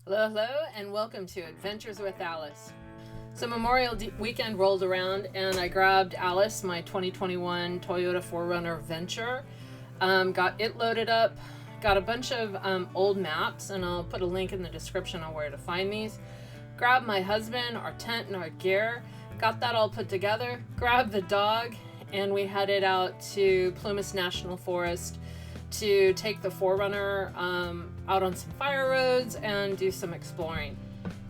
Hello, and welcome to Adventures with Alice. So Memorial Weekend rolled around, and I grabbed Alice, my 2021 Toyota 4Runner Venture, got it loaded up, got a bunch of old maps, and I'll put a link in the description on where to find these. Grabbed my husband, our tent, and our gear, got that all put together, grabbed the dog, and we headed out to Plumas National Forest to take the 4Runner out on some fire roads and do some exploring.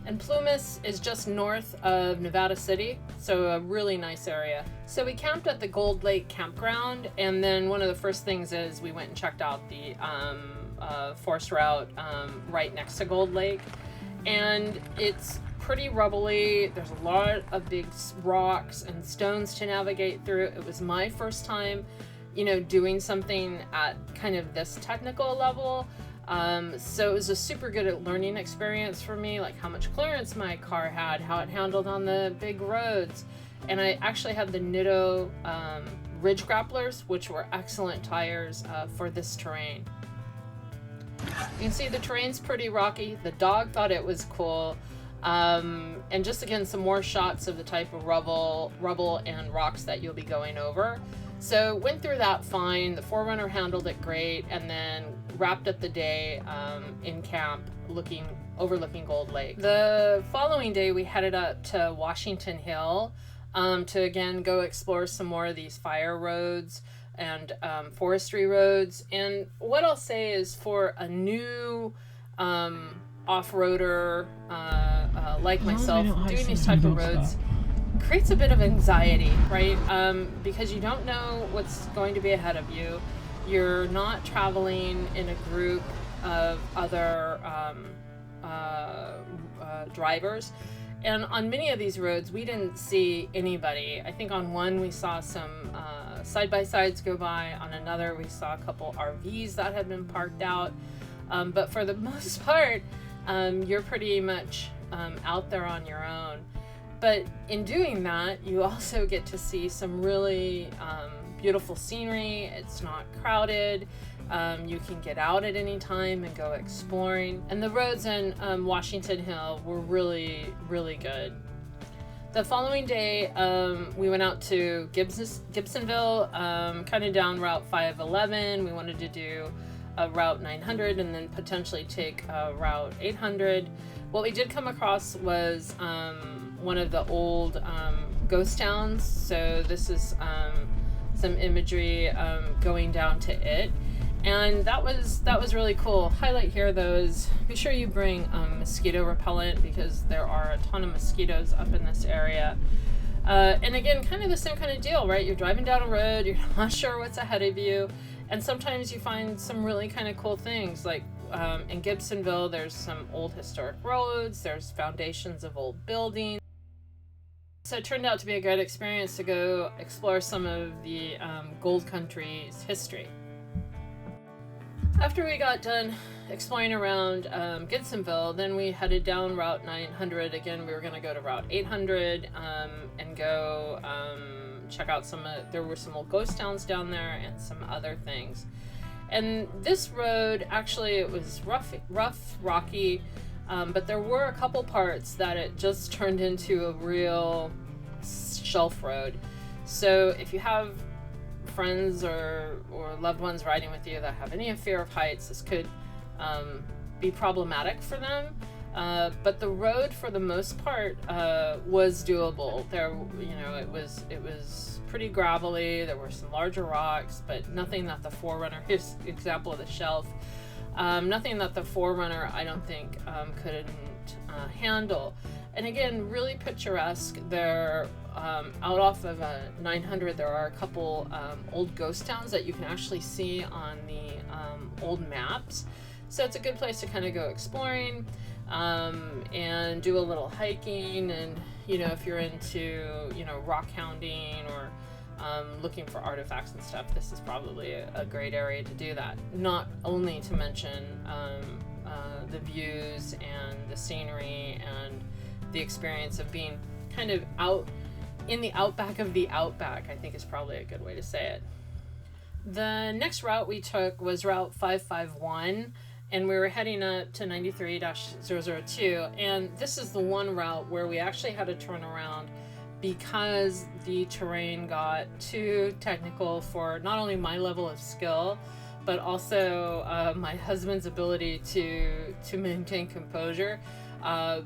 And Plumas is just north of Nevada City, so a really nice area. So we camped at the Gold Lake campground, and then one of the first things is we went and checked out the forest route right next to Gold Lake. And it's pretty rubbly. There's a lot of big rocks and stones to navigate through. It was my first time doing something at kind of this technical level. So it was a super good learning experience for me, like how much clearance my car had, how it handled on the big roads. And I actually had the Nitto Ridge Grapplers, which were excellent tires for this terrain. You can see the terrain's pretty rocky. The dog thought it was cool. And just again, some more shots of the type of rubble and rocks that you'll be going over. So went through that fine. The 4Runner handled it great, and then wrapped up the day in camp overlooking Gold Lake. The following day we headed up to Washington Hill to again go explore some more of these fire roads and forestry roads. And what I'll say is, for a new off-roader like myself, doing these type of roads creates a bit of anxiety, right? Because you don't know what's going to be ahead of you. You're not traveling in a group of other drivers. And on many of these roads, we didn't see anybody. I think on one we saw some side-by-sides go by. On another we saw a couple RVs that had been parked out. But for the most part, you're pretty much out there on your own. But in doing that, you also get to see some really beautiful scenery. It's not crowded. You can get out at any time and go exploring. And the roads in Washington Hill were really, really good. The following day, we went out to Gibsonville, kind of down Route 511. We wanted to do Route 900 and then potentially take Route 800. What we did come across was one of the old ghost towns. So this is some imagery going down to it, and that was really cool. Highlight here though is be sure you bring mosquito repellent, because there are a ton of mosquitoes up in this area. And again, kind of the same kind of deal, right? You're driving down a road, you're not sure what's ahead of you, and sometimes you find some really kind of cool things. Like in Gibsonville, there's some old historic roads, there's foundations of old buildings. So it turned out to be a great experience to go explore some of the Gold Country's history. After we got done exploring around Gibsonville, then we headed down Route 900. Again, we were going to go to Route 800 and go check out there were some old ghost towns down there and some other things. And this road, actually, it was rough, rocky, but there were a couple parts that it just turned into a real shelf road. So if you have friends or loved ones riding with you that have any fear of heights, this could be problematic for them. But the road, for the most part, was doable. There, it was pretty gravelly. There were some larger rocks, but nothing that the 4Runner, here's an example of the shelf, nothing that the 4Runner, I don't think, couldn't handle. And again, really picturesque. There, out off of 900, there are a couple old ghost towns that you can actually see on the old maps. So it's a good place to kind of go exploring and do a little hiking. And, if you're into, rock hounding or looking for artifacts and stuff, this is probably a great area to do that. Not only to mention the views and the scenery and the experience of being kind of out in the outback of the outback, I think is probably a good way to say it. The next route we took was Route 551, and we were heading up to 93-002, and this is the one route where we actually had to turn around because the terrain got too technical for not only my level of skill, but also my husband's ability to maintain composure,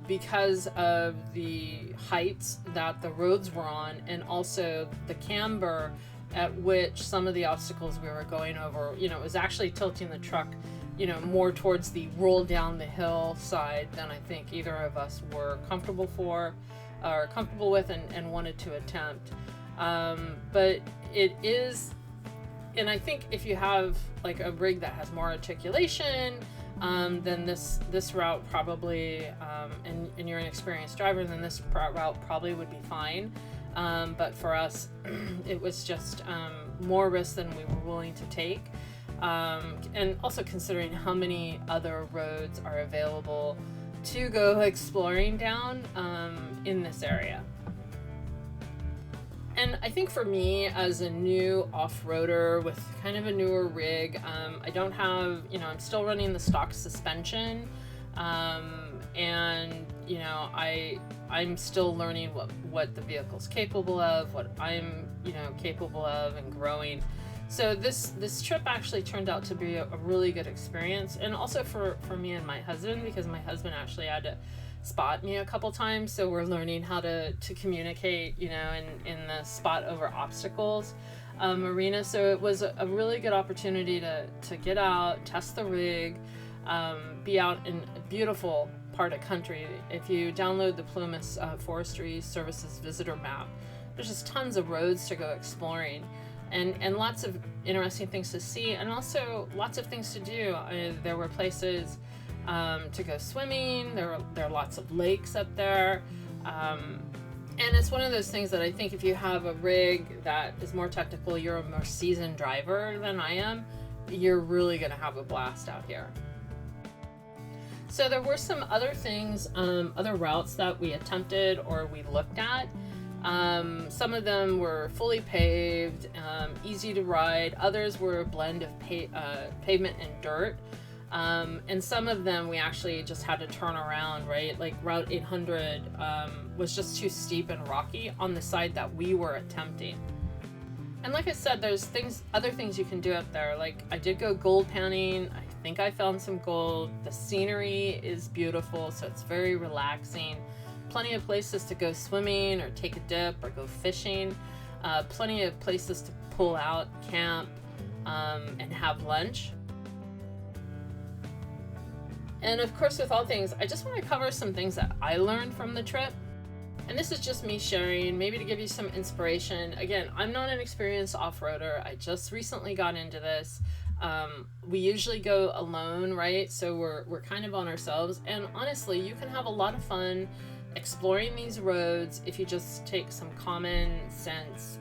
because of the heights that the roads were on, and also the camber at which some of the obstacles we were going over, you know, it was actually tilting the truck, you know, more towards the roll down the hill side than I think either of us were comfortable with and wanted to attempt. But it is, and I think if you have like a rig that has more articulation, then this route probably, and you're an experienced driver, then this route probably would be fine. But for us, it was just more risk than we were willing to take. And also considering how many other roads are available to go exploring down in this area. And I think for me, as a new off-roader with kind of a newer rig, I don't have, you know, I'm still running the stock suspension, and you know, I'm still learning what the vehicle's capable of, what I'm, you know, capable of, and growing. So this trip actually turned out to be a really good experience, and also for me and my husband, because my husband actually had to spot me a couple times, so we're learning how to communicate, you know, in the spot over obstacles arena. So it was a really good opportunity to get out, test the rig, be out in a beautiful part of country. If you download the Plumas Forestry Services visitor map, there's just tons of roads to go exploring, and lots of interesting things to see, and also lots of things to do. There were places to go swimming. There are lots of lakes up there, and it's one of those things that I think if you have a rig that is more technical, you're a more seasoned driver than I am, you're really going to have a blast out here. So there were some other things, other routes that we attempted or we looked at. Some of them were fully paved, easy to ride. Others were a blend of pavement and dirt. And some of them we actually just had to turn around, right? Like Route 800 was just too steep and rocky on the side that we were attempting. And like I said, there's other things you can do up there. Like I did go gold panning. I think I found some gold. The scenery is beautiful, so it's very relaxing. Plenty of places to go swimming or take a dip or go fishing. Plenty of places to pull out, camp, and have lunch. And of course, with all things, I just want to cover some things that I learned from the trip. And this is just me sharing, maybe to give you some inspiration. Again, I'm not an experienced off-roader. I just recently got into this. We usually go alone, right? So we're kind of on ourselves. And honestly, you can have a lot of fun exploring these roads if you just take some common sense